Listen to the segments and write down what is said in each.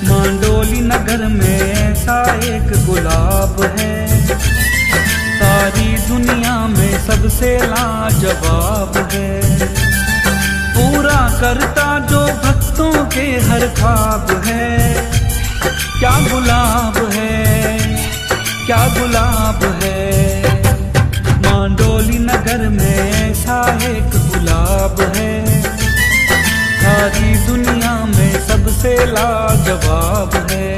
मांडोली नगर में ऐसा एक गुलाब है, सारी दुनिया में सबसे लाजवाब है। पूरा करता जो भक्तों के हर ख्वाब है। क्या गुलाब है, क्या गुलाब है। मांडोली नगर में ऐसा एक गुलाब है, सारी दुनिया में सबसे लाजवाब है।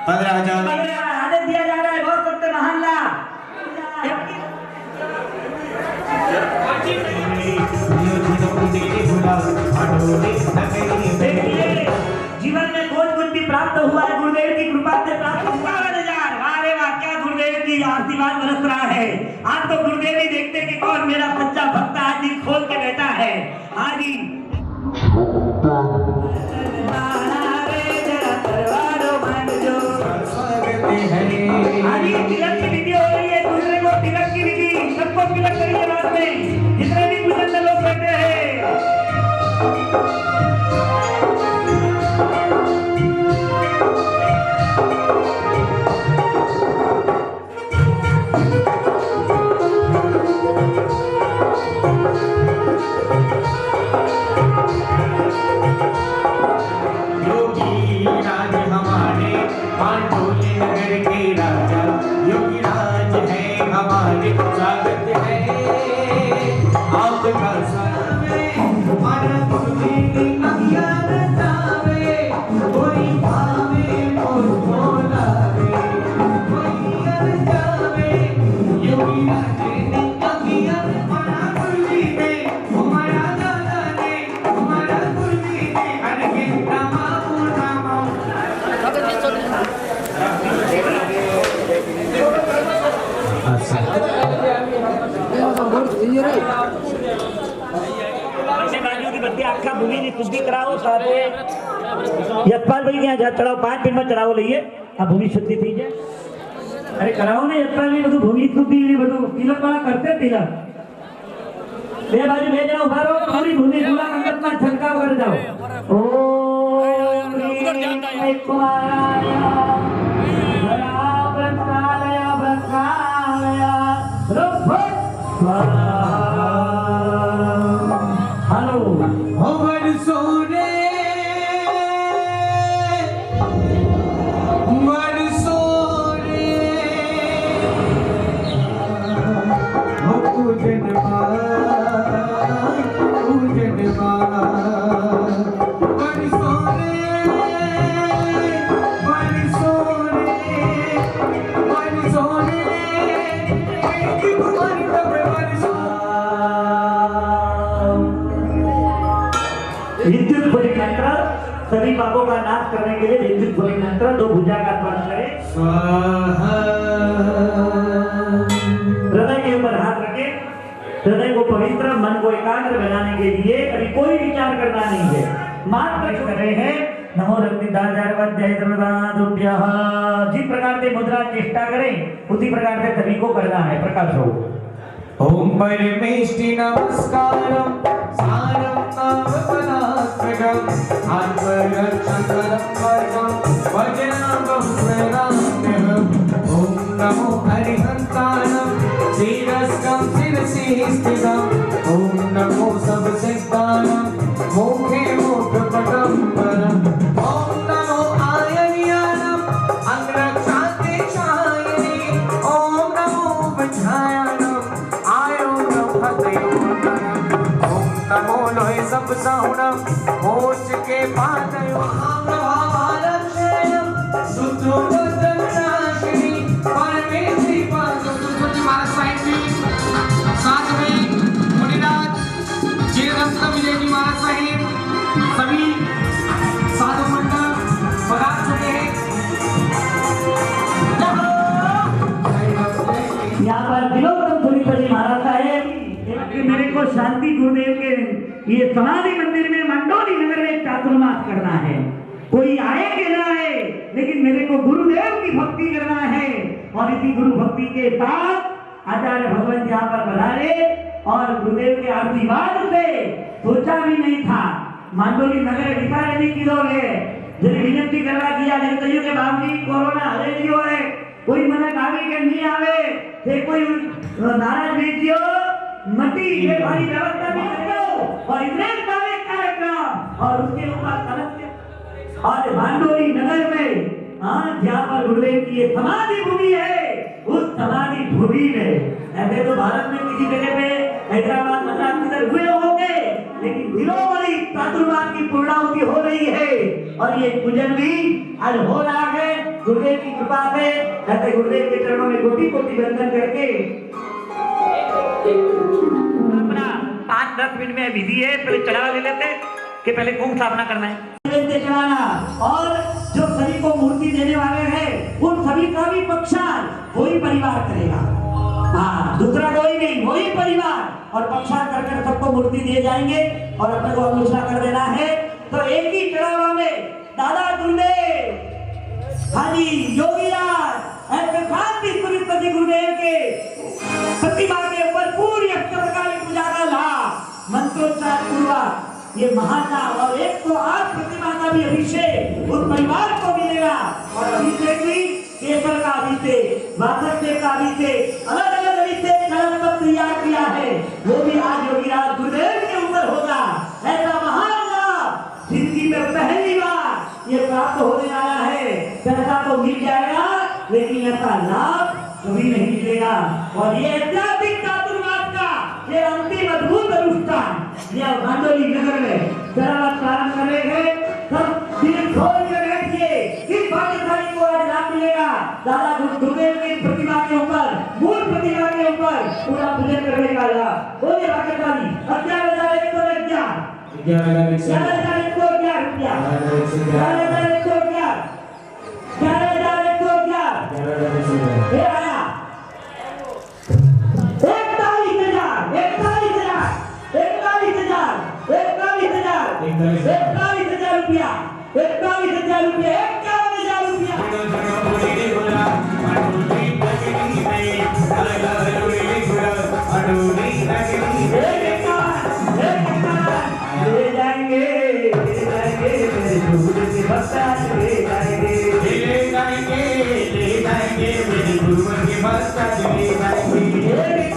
आदेश दिया जा रहा है, बहुत सत्य महल्ला जीवन में कुछ भी प्राप्त हुआ है गुरुदेव की कृपा से प्राप्त हुआ। वाह वाह, क्या गुरुदेव की आशीर्वाद बरस रहा है। आज तो गुरुदेव ही देखते कि कौन मेरा सच्चा भक्त आज दिल खोल के बैठा है। आज ही तिलक की विधि हो रही है, दूसरे को तिलक की विधि, सबको तिलक करेंगे बाद में, जितने भी पूजन में लोग बैठे हैं। योगी राज हमारे मांडोली नगर के राजा, योगी राज है हमारे, स्वागत है आपका सावे, हमारा गुरुजी अगिया बतावे, कोई भावे और बोलावे, कोई अर जावे, योगी राज ने अगिया, हमारा गुरुजी ने, हमारा दादा ने, हमारा गुरुजी ने, हर के नामा आखा भूमि की शुद्धि कराओ, साथे यशपाल भाई के यहाँ चढ़ाओ, 5 मिनट में चढ़ाओ लईए, अब भूमि शुद्धि थी। अरे कराओ ने यशपाल भाई, બધું ભૂમિ શુદ્ધિ બધું તિલક વાળા કરતે તિલક બે બાજુ બે જણા ઉભા રહો, પૂરી ભૂમિ પૂરા મંડપમાં છંટકાવ કરી જાઓ। ઓમ શ્રી કુમારાય વ્રતાલય વ્રતાલય રૂપ સ્વાહા। हेलो हमार सोने मर सोने हो पूजन मर सोने मर सोने मर सोने विद्युत भोजन मंत्र, सभी पापों का नाश करने के लिए विद्युत भोजन मंत्र 2 भुजा का स्पर्श करें। स्वाहा। हृदय के ऊपर हाथ रखें, हृदय को पवित्र, मन को एकाग्र बनाने के लिए अभी कोई विचार करना नहीं है, मात्र कर रहे हैं नमो रक्तिदाचार्यवद्यैर्वदादुभ्यः। जिस प्रकार से मुद्रा चेष्टा करें उसी प्रकार से सभी को करना है। प्रकाश हो। ओम परमेष्टि नमस्कारम सारम अवपदास्त्रगम आत्मरक्षकरम वर्गम वज्रांगम प्रणाम्यहम्। ओम नमो हरिहंताणं शिरस्कं शिरसि स्थितम्। ओम नमो सबसिद्धाणं मोक्षे मोक्षपटम्बरम्। ओम नमो आयनियानम् अंगरक्षाते शायिने। ओम नमो वज्रायानम् ओम नमो लोहे सब साउणम मोच के पादयो महाप्रभावालक्षयम सुद्रोवदनाशिनी परमेश्वरी पादो। कुछ महाराज साहिब जी साथ में मुनिराज जीरदत्त विजय जी महाराज साहिब सभी साधु मंडल पधार चुके हैं। यहाँ पर विलोकम महाराज साहेब मेरे को शांति गुरुदेव के समाधि मंदिर में मंडोली नगर में चातुर्मास करना है। कोई आए कि ना आए, लेकिन मेरे को गुरुदेव की भक्ति करना है। और इसी गुरु भक्ति के साथ आचार्य भगवान यहाँ पर पधारे और गुरुदेव के आशीर्वाद से सोचा भी नहीं था मांडोली नगर विचारने की लोग है जिन्हें विनती करवा किया जनतयु के बावजूद कोरोना हरे जियो है कोई मनक आवे के नहीं आवे थे कोई नाराज नहीं जियो मटी ये भारी व्यवस्था भी करो और इतने सारे कार्यक्रम और उसके ऊपर सदस्य और मांडोली नगर में जहाँ पर गुरुदेव की ये समाधि भूमि है उस समाधि भूमि में ऐसे तो भारत में किसी जगह पे हैदराबाद मद्रास किधर हुए होंगे लेकिन दिनों बड़ी चातुर्मास की पूर्णाहुति हो रही है और ये पूजन भी आज हो रहा है गुरुदेव की कृपा से। ऐसे गुरुदेव के चरणों में कोटि कोटि वंदन करके अपना 5-10 मिनट में विधि है पहले चढ़ावा ले लेते कि पहले कुंभ स्थापना करना है चढ़ाना और जो सभी को मूर्ति देने वाले हैं उन सभी का भी पक्षार वही परिवार करेगा। हाँ दूसरा कोई नहीं वही परिवार और पक्षार कर सबको मूर्ति दिए जाएंगे और अपने को अनुष्ठा कर देना है। तो एक ही चढ़ावा में दादा गुरुदेव हाजी योगीराज ऐसे शांति पुरी गुरुदेव के प्रतिमा के ऊपर पूरी अष्टप्रकाली पूजा का लाभ मंत्रोच्चार पूर्वक ये महानाम और 108 प्रतिमा का भी अभिषेक उस परिवार को मिलेगा और अभिषेक भी केसर का अभिषेक वासुदेव का अभिषेक अलग अलग अभिषेक कलश तैयार किया है वो भी आज योगीराज गुरुदेव के ऊपर होगा। ऐसा महान लाभ जिंदगी में पहली बार ये प्राप्त होने वाला है। पैसा तो मिल जाएगा लेकिन ऐसा लाभ कभी नहीं मिलेगा और ये ऐतिहासिक चातुर्मास का ये अंतिम अद्भुत अनुष्ठान यह मांडोली नगर में चढ़ावा प्रारंभ कर रहे हैं। सब दिल खोल के बैठिए किस भाग्यशाली को आज लाभ मिलेगा। दादा गुरुदेव की प्रतिमा के ऊपर मूल प्रतिमा के ऊपर पूरा पूजन करने का लाभ बोले भाग्यशाली। 41,000 रुपया 41,000 रुपया 51,000 रुपया ले जाएंगे मेरे गुरु के भक्त ले जाएंगे मेरे गुरु के भक्त ले जाएंगे।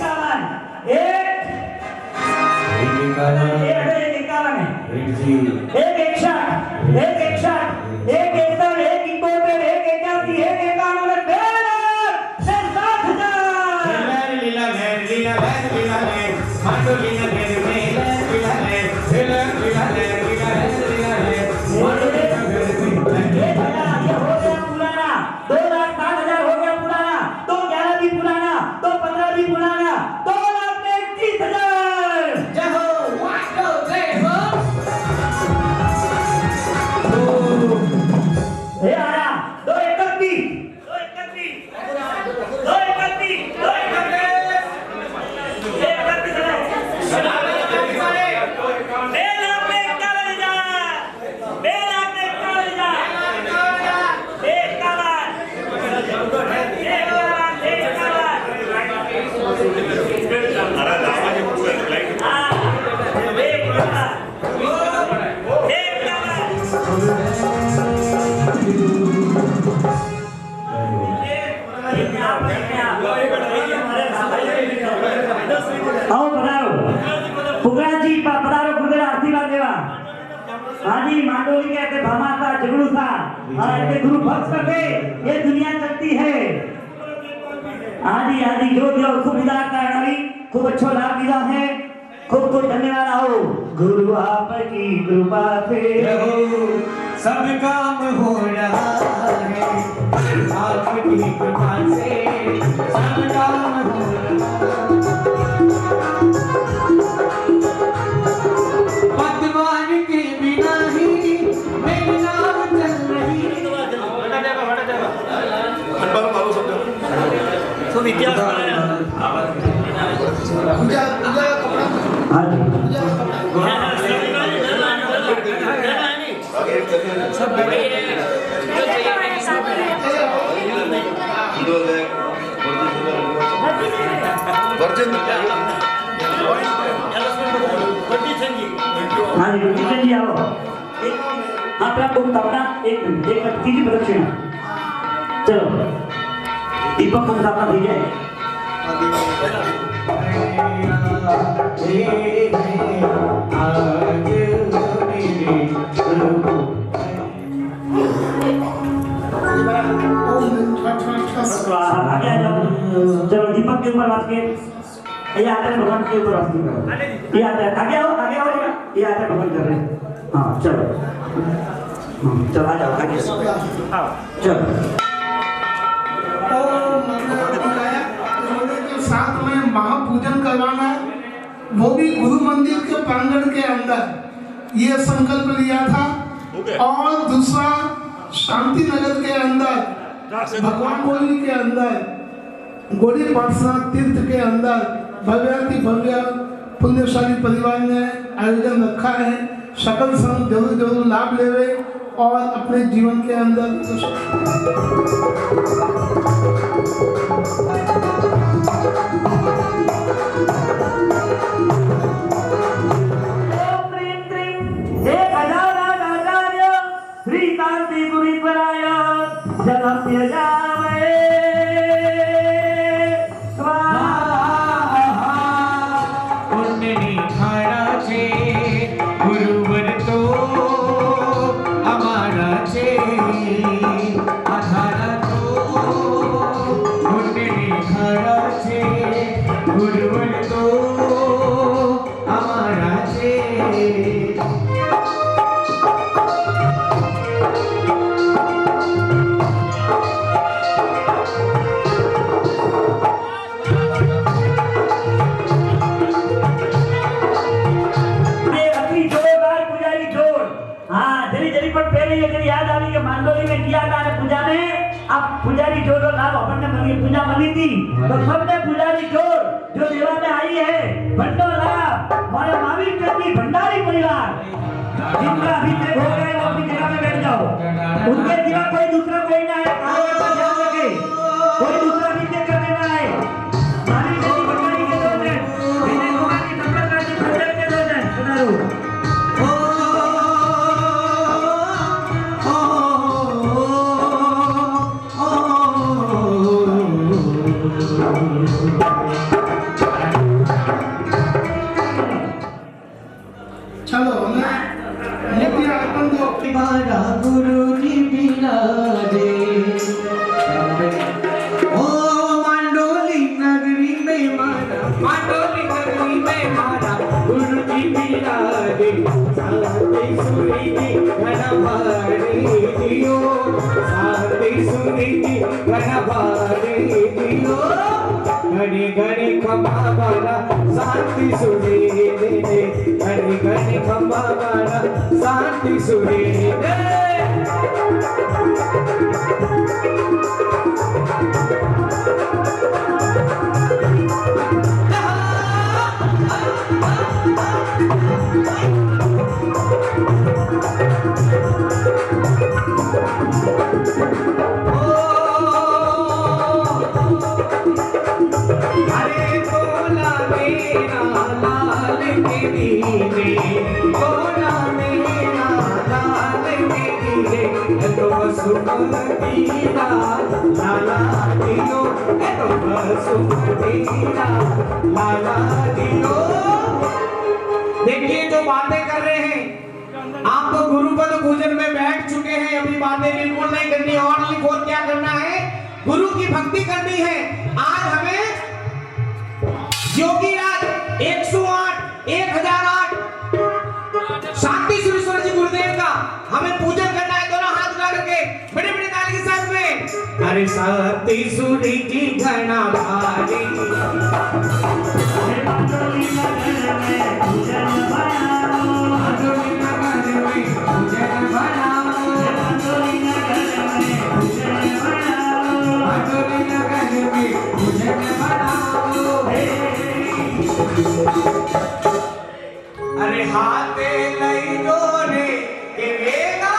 आओ पधारो पुगराज जी पधारो गुरुदेव आशीर्वाद देवा आदि मांडोली के ऐसे भामासा झगड़ू सा और ऐसे गुरु भक्त करके ये दुनिया चलती है। आदि आदि जो खूब विदार का गाड़ी खूब अच्छा लाभ दिया है खूब खूब धन्यवाद। आओ गुरु आपकी कृपा से सब काम हो रहा है आपकी कृपा से सब काम हो रहा पतवार के बिना ही मेरी नाव चल रही तो इतिहास पूजा कपड़ा हाँ जी किशन जी आओ आपका कुम अपना एक तीसरी प्रदक्षिणा चलो दीपक कुम अपना दीजिए आगे आ जाओ चलो दीपक के ऊपर बात के ये आता है भगवान के ऊपर बात की ये आता है आगे आओ ये आता है भगवान कर रहे हैं हाँ चलो चलो आ जाओ आगे चलो साथ में महापूजन करवाना वो भी गुरु मंदिर के प्रांगण के अंदर ये संकल्प लिया था और दूसरा शांति नगर के अंदर भगवान गोली के अंदर गोली पाठशाला तीर्थ के अंदर भव्याति भव्य पुण्यशाली परिवार ने आयोजन रखा है सकल संग जरूर जरूर लाभ लेवे और अपने जीवन के अंदर पुजारी जोड़ लाभ अपन ने पूजा बनी थी तो सबने पुजारी जोड़ जो सेवा में आई है भंडो लाभ हमारे महावीर चंदी भंडारी परिवार जिनका अभिषेक हो गया वो अपनी जगह में बैठ जाओ उनके सिवा कोई दूसरा कोई ना है कार्य पर ध्यान रखे कोई दूसरा अभिषेक करने ना है महावीर चंदी भंडारी के दो जन विजय कुमार की संप्रदाय की प्रजन के दो जन सुनारो गुरु जी बिना दे ओ मंडोली नगरी में मारा गुरु जी बिना दे साथे सुनी जी घन भारे दियो साथे सुनी जी घन भारे दियो घड़ी घड़ी खंभा वाला शांति सुने दे घड़ी घड़ी खंभा वाला शांति सुने दे देखिए जो बातें कर रहे हैं आप तो गुरुपद पूजन में बैठ चुके हैं अभी बातें बिल्कुल नहीं करनी और लिखो क्या करना है गुरु की भक्ति करनी है आज हमें योगी राज 108 1008 शांति सुरेश्वर जी गुरुदेव का हमें पूजन करना है दोनों हाथ उठा करके बड़े बड़े ताली के साथ में अरे शांति सूरी जी घना भारी अरे हाथे लई जोरे के वेगा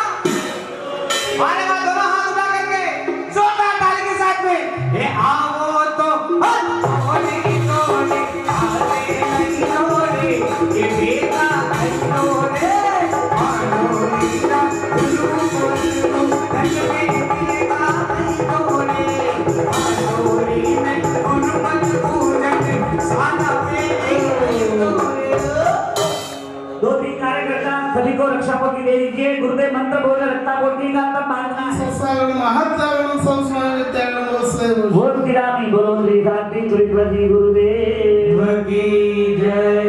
भी कार्यकर्ता सभी को रक्षा पोथी दे दीजिए। गुरुदेव मंत्र बोल रक्षा पोथी का तब मांगना है। सत्सागरण महत्सागरण संस्मरण त्यागरण वस्त्र बोल तिरामी बोलो श्री शांति गुरुजी गुरुदेव की जय।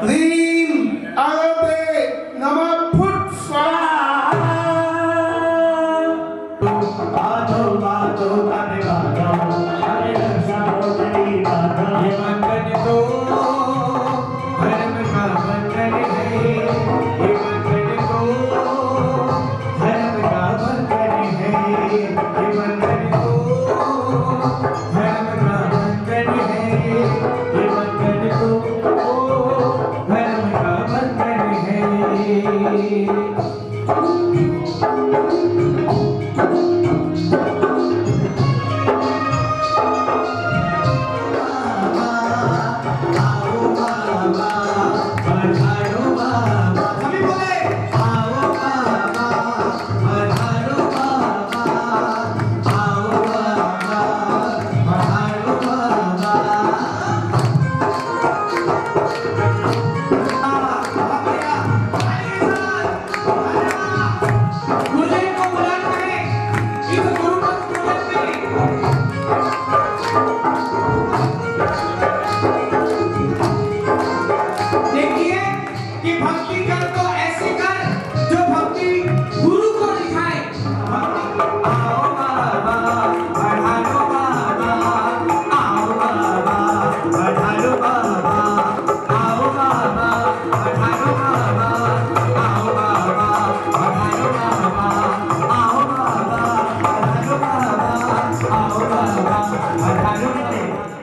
ह्रीं आरते नमः फुट स्वाहा। बाजो बाजो ताने बाजो अरे रक्षा पोथी बाजो ये मंगन तो धर्म का बंधन है। ये मंगन तो धर्म का बंधन है। ये मंगन तो धर्म का बंधन है। ये मंगन तो धर्म का बंधन है।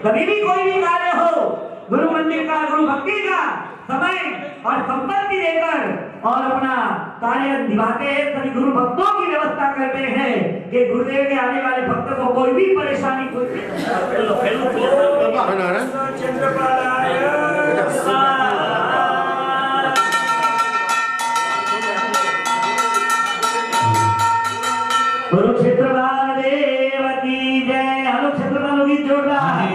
कभी भी कोई भी कार्य हो, गुरु मंदिर का, गुरु भक्ति का समय और संपत्ति देकर और अपना कार्य निभाते हैं। सभी गुरु भक्तों की व्यवस्था करते हैं कि गुरुदेव के आने वाले भक्त को कोई भी परेशानी कुरुक्षेत्र देव की जय। हेलो क्षेत्रपाल की जोड़ रहा है।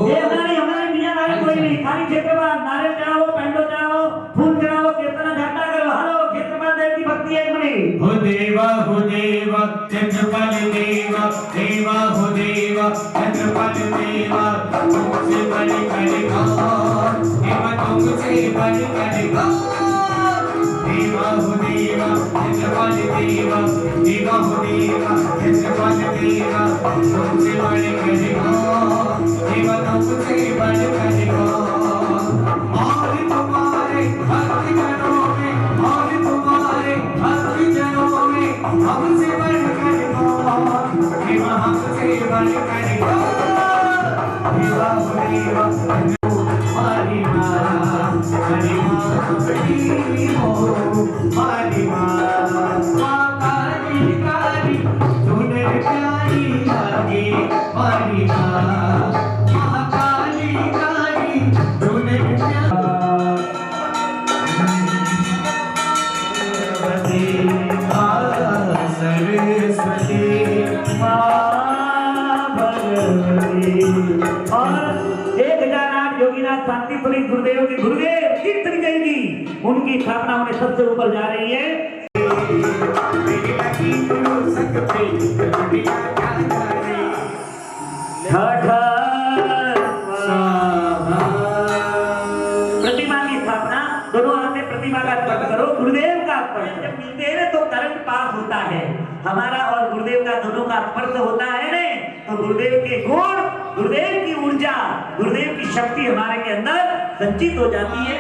ये हमारे मियां नारे कोई नहीं, खाली क्षेत्रपाल नारे चढ़ाओ, पेंडो चढ़ाओ, फूल चढ़ाओ, कीर्तन झंडा करो। हेलो क्षेत्रपाल देव की भक्ति एक मिनट। हो देवा क्षेत्रपाल देवा, देवा हो देवा क्षेत्रपाल देवा, तुमसे बड़े करेगा देवा, तुमसे बड़े करेगा। देवा हो देवा क्षेत्रपाल देवा, देवा हो देवा क्षेत्रपाल देवा, तुमसे बड़े करेगा देवा, तुमसे बड़े करेगा। और तुम्हारे भक्त जनों में, और तुम्हारे भक्त जनों में हमसे बढ़कर देवा, हमसे बढ़कर देवा हो देवा। हमारी माँ हमारी माँ बड़ी हो, हमारी माँ माँ काली काली सुंदर प्यारी लागे। हमारी माँ माँ काली काली सुंदर प्यारी सरस्वती माँ भगवती। और 1008 योगीनाथ शांतिपुरी गुरुदेव की गुरुदेव कीर्तन करेगी, उनकी स्थापना होने सबसे ऊपर जा रही है। प्रतिमा की स्थापना, दोनों हाथ से प्रतिमा का स्पर्श करो, गुरुदेव का स्पर्श। जब मिलते हैं ना तो करंट पास होता है, हमारा और गुरुदेव का दोनों का स्पर्श होता है ना, तो गुरुदेव के गुण, गुरुदेव की ऊर्जा, गुरुदेव की शक्ति हमारे के अंदर संचित हो जाती है।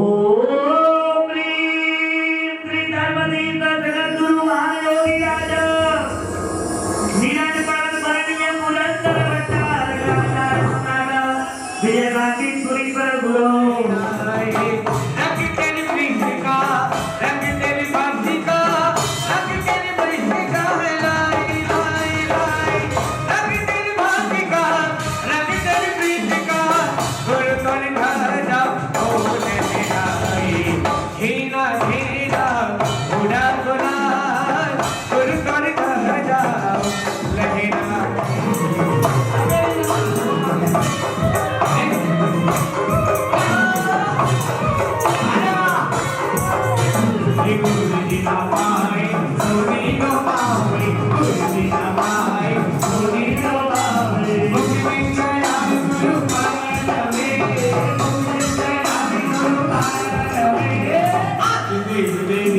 ओम श्री धर्मदीप जगद्गुरु महायोगी राजा विजय गांधी पूरी पर गुरु रंग तेरी प्रीत का, रंग तेरी भक्ति का, रंग तेरी प्रीत का है लाई लाई लाई। रंग तेरी भक्ति का, रंग तेरी प्रीत का, गुरु तोर घर जा बोले लाई। हीना हीना उड़ा गुलाल, गुरु तोर घर जा लहेना।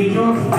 Guru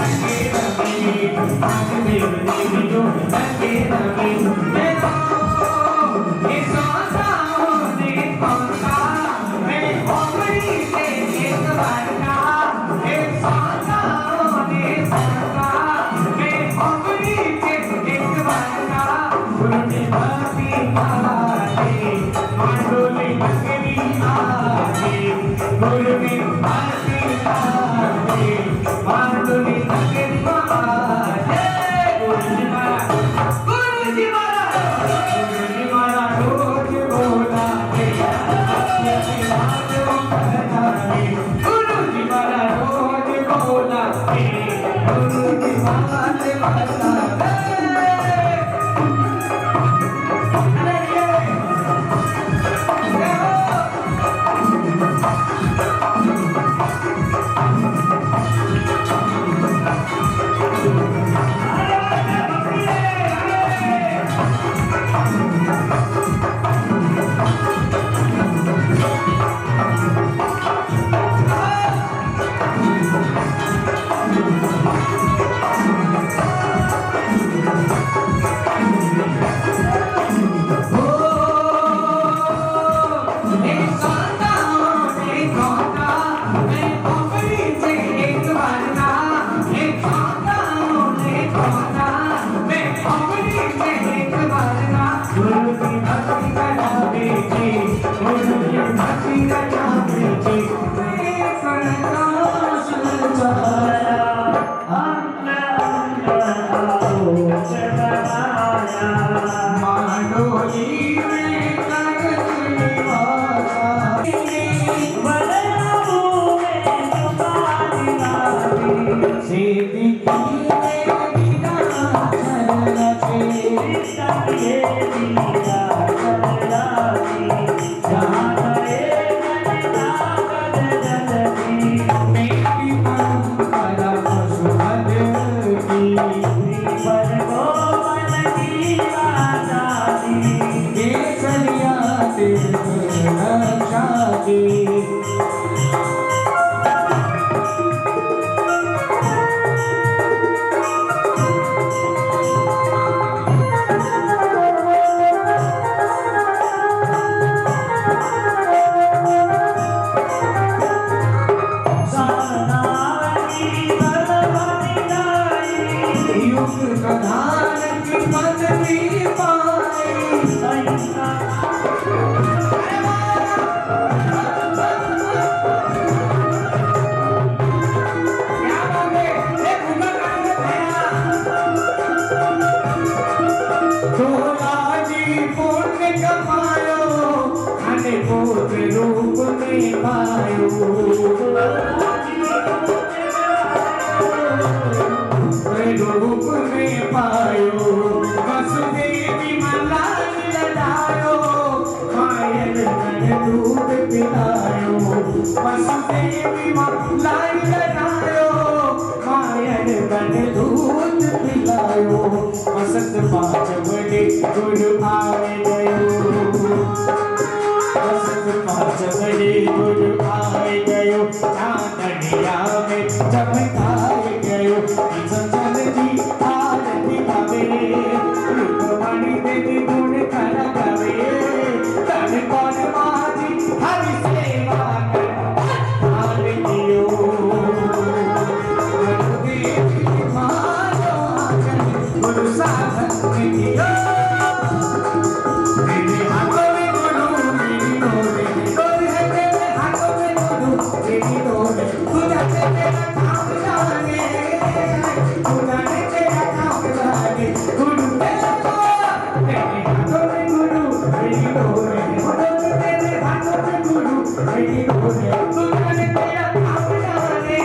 मेरी डोले तू जाने तेरा काम जाने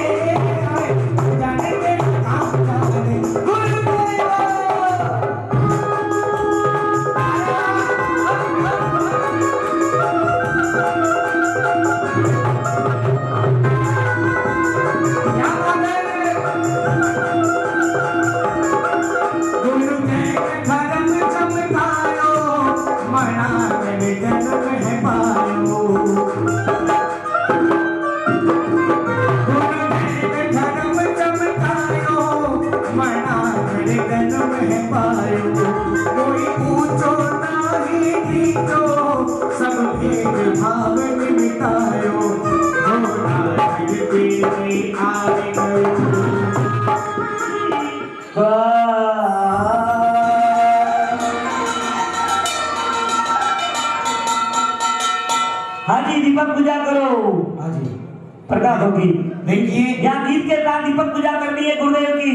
जाने तेरा काम जाने गुरुदेव कोई पूछो नाही नीचो सब भेद भाव मिटायो घोड़ा चढ़ती हुई आगे हाँ जी दीपक पूजा करो। हाँ जी प्रकाश होगी देखिए यहाँ गीत के साथ दीपक पूजा करनी है गुरुदेव की।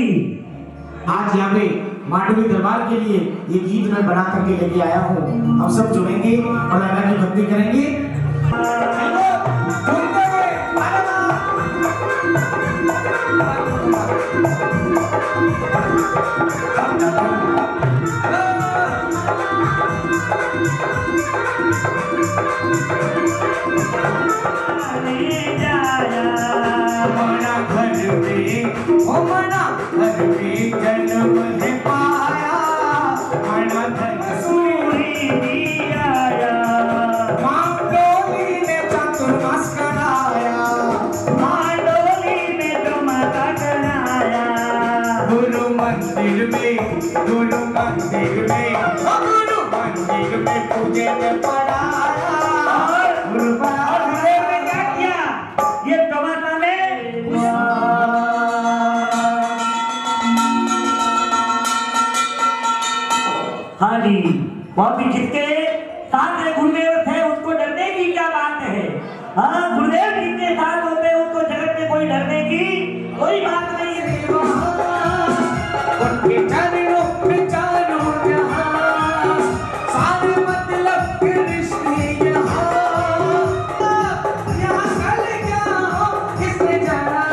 आज यहाँ पे मांडवी दरबार के लिए ये गीत मैं बना करके लेके आया हूँ। हम सब जुड़ेंगे और अल्लाह की भक्ति करेंगे। मना घर में जन्म है पाया मना घर सूरी आया मांडोली ने चतुर्मास कराया मांडोली ने तो माता कराया गुरु मंदिर में गुरु मंदिर में पूजे में पढ़ाया गुरु ने क्या किया ये टमाटा में हाँ जी बहुत ही जिसके साथ में गुरुदेव थे उसको डरने की क्या बात है। हाँ गुरुदेव जिसके साथ होते हैं उसको जगत में कोई डरने की कोई बात नहीं है। उनके चरणों में चारों जहां सारे मतलब के रिश्ते यहाँ कल क्या हो किसने जाना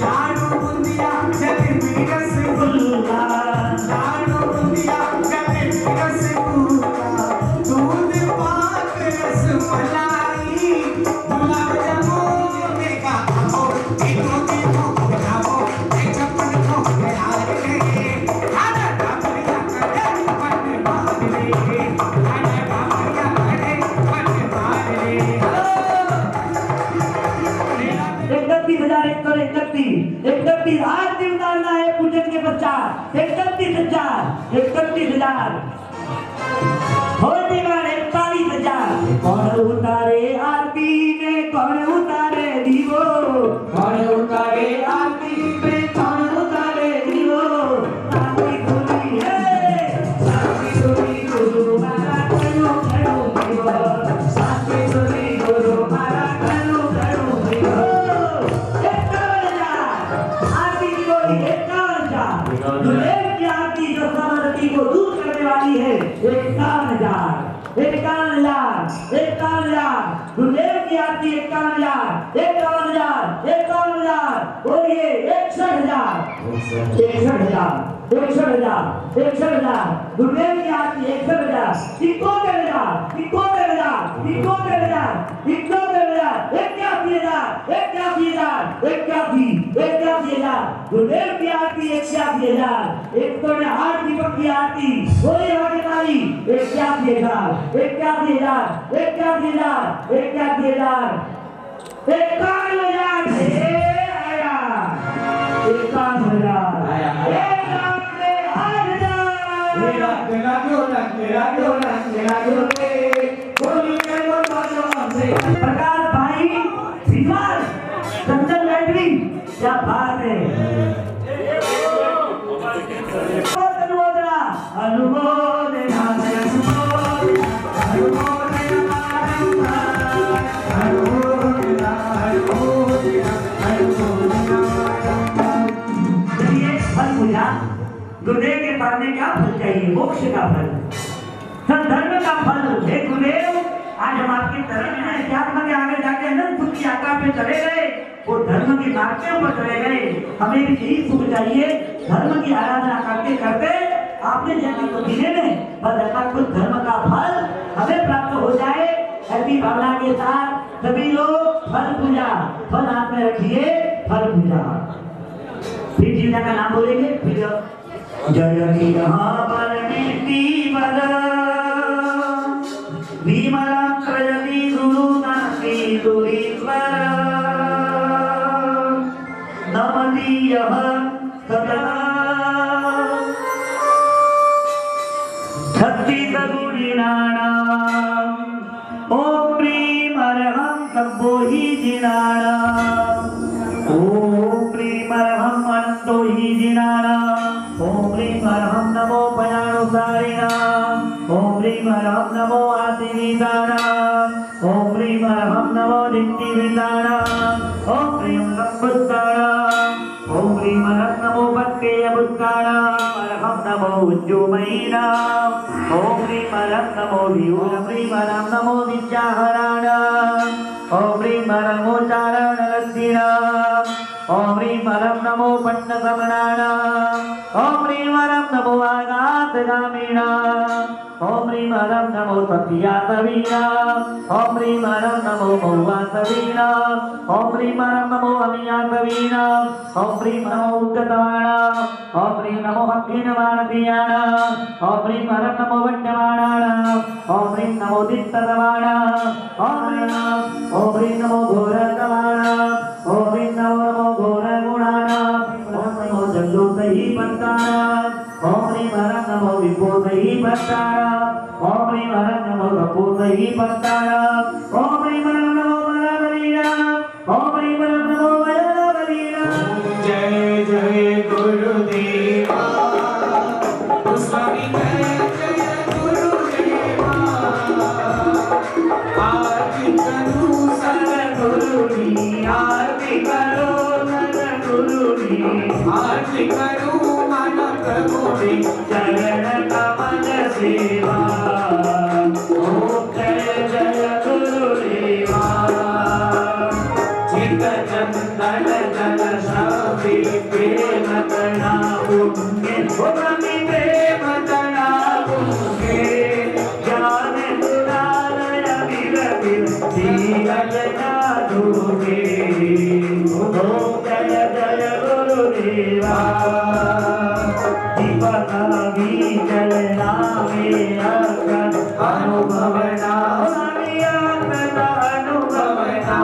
लाडू बुंदिया जलेबी रसगुल्ला लाडू बुंदिया जलेबी रसगुल्ला दूध पाक रसमलाई गुलाब जामुन का खाओ देखो खाओ छप्पन को प्यार ले खाना बाबरिया करे मन मार ले खाना बाबरिया करे मन मार ले 31,031 आरती उतारना है पूजन के पश्चात 31,000 होने वाले 41,000 कौन उतारे आरती में कौन उतारे दीवो कौन उतारे आरती में कौन उतारे दीवो आरती खुली है आरती खुली गुरु मारा करो करो दीवो आरती खुली गुरु मारा करो करो दीवो 51,000 आरती की बोली 51,000 हजार। गुरुदेव की आरती जो समरती को दूर करने वाली है 51,000, 51,000, 51,000। गुरुदेव की आरती 51,000, 51,000, 51,000। बोलिए 61,000, 61,000, 61,000, 61,000। गुरुदेव की आरती 61,000, 71,000, 71,000, 71,000, 71,000, 81,000, 81,000, 81,000। गुरुदेव की आरती 81,000। एक तो ने हाथ दीपक की आरती बोली हमारी ताली 81,000, 81,000, 81,000, 81,000, 51,000 आया, 51,000 प्रकाश भाई विशाल चंदन गायत्री क्या बात है। अनुमोदना अनुमोदना फल पूजा गुरुदेव के पाने का फल चाहिए, मोक्ष का फल, धर्म का फल है। गुरुदेव आज हम आपकी तरफ में अध्यात्म के आगे जाके अनंत सुख की यात्रा पे चले गए, वो धर्म की मार्गों पर चले गए। हमें भी यही सुख चाहिए, धर्म की आराधना करते करते आपने जैसे तो जीने में बस ऐसा कुछ धर्म का फल हमें प्राप्त हो जाए। ऐसी भावना के साथ सभी लोग फल पूजा, फल हाथ में रखिए, फल पूजा। फिर जीविका का नाम बोलेंगे, फिर जय विमला प्रयति गुरु नास्ति गुरीश्वर नमदीयः सदा सच्चिदगुणिनानाम् ॐ ह्रीं अर्हं शम्भो हि जिनानाम् ॐ ह्रीं अर्हं अनन्तो हि जिनानाम् ॐ ह्रीं अर्हं नमो भयानुसारिणाम् ॐ ह्रीं अर्हं नमो आदिविदानाम् ॐ ह्रीं अर्हं नमो नित्यविदानाम् ॐ ह्रीं सम्बुद्धानाम् ॐ ह्रीं अर्हं नमो भक्तेयबुद्धानाम् अर्हं नमो उज्जुमयीनाम् ॐ ह्रीं अर्हं नमो ह्रीं ह्रीं अर्हं नमो विद्याहराणाम् ॐ ह्रीं अर्हं चारणलब्धिनाम् ॐ ह्रीं अर्हं नमो पण्डसमनानाम् ॐ ह्रीं अर्हं नमो आघातगामिनाम् ॐ ह्रीं अर्हं नमो सत्यातवीनाम् ॐ ह्रीं अर्हं नमो मौवासवीनाम् ॐ ह्रीं अर्हं नमो अमियातवीनाम् ॐ ह्रीं नमो उद्गतवाणाम् ॐ ह्रीं नमो अग्निनवाणतीयाणाम् ॐ ह्रीं अर्हं नमो वड्डवाणानाम् ॐ ह्रीं नमो दित्ततवाणाम् ॐ ह्रीं नमो घोरतवाणाम् ॐ ह्रीं नमो घोरगुणानाम् ॐ नमो जल्लोतहि पंतानाम् ॐ ह्रीं अर्हं नमो विभूतहि पंतानाम् ॐ ह्रीं अर्हं नमो कपूतहि पंतानाम् ॐ ह्रीं अर्हं नमो बलबलीनाम् ॐ ह्रीं अर्हं नमो बलबलीनाम्। जय जय गुरुदेवा स्वामी जय जय गुरुदेवा आरती करो सद्गुरुनी आरती करो सद्गुरुनी आरती करो मन प्रभुनी चरण कमल सेवा ओम जय जय गुरुदेवा चित चंदन जल शादी प्रेम तना पुण्य भूमि प्रेम तना पुण्य ज्ञान दुरालय विरविर जीवन जादूगे ओम जय जय गुरुदेवा दीपकावी जलना में अगर अनुभवना अनुभवना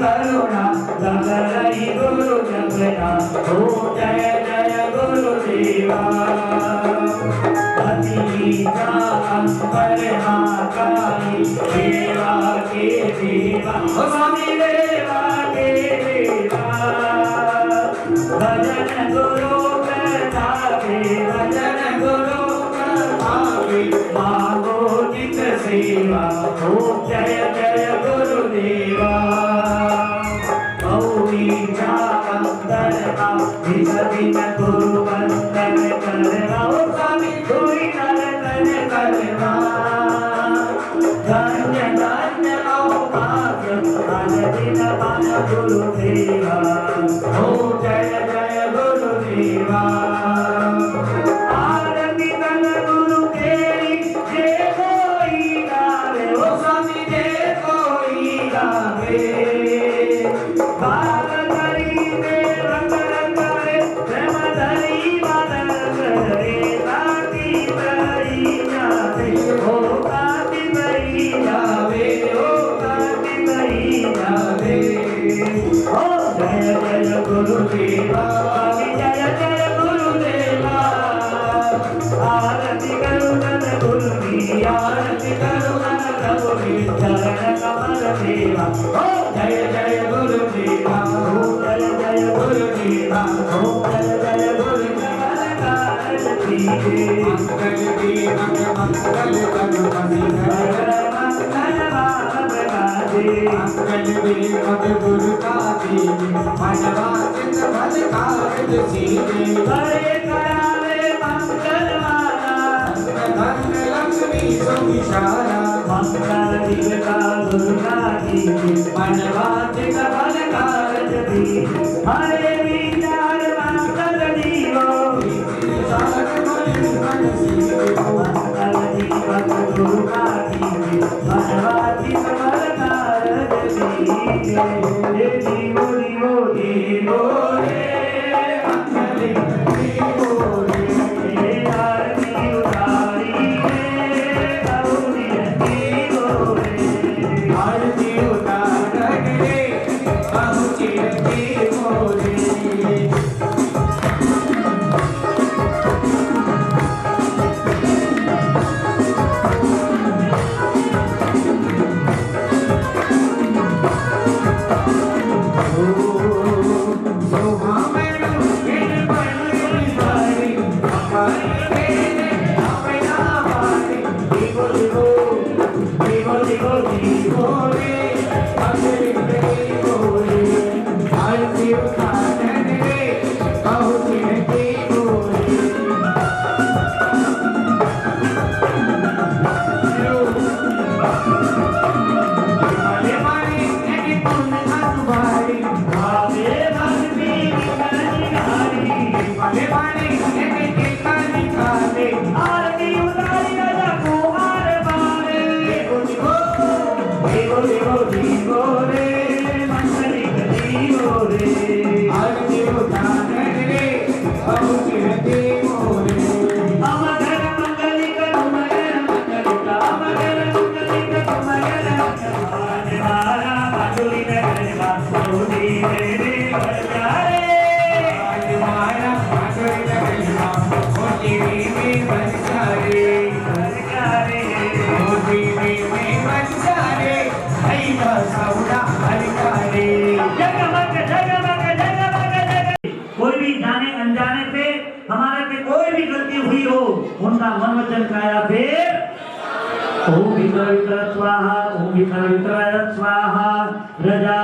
करुणा लगरई गुरु जगना ओ जय जय गुरुदेवा अतिजा परमाकाई देवा के देवा स्वामी देवा के देवा भजन गुरु प्रतापे भजन गुरु प्रतापे मांगो नित सेवा ओ जय जय गुरुदेवा। कोई भी जाने अनजाने पे हमारे पे कोई भी गलती हुई हो, उनका मन वचन काया फिर ओम वितर स्वाहा, ओम वितर स्वाहा, रजा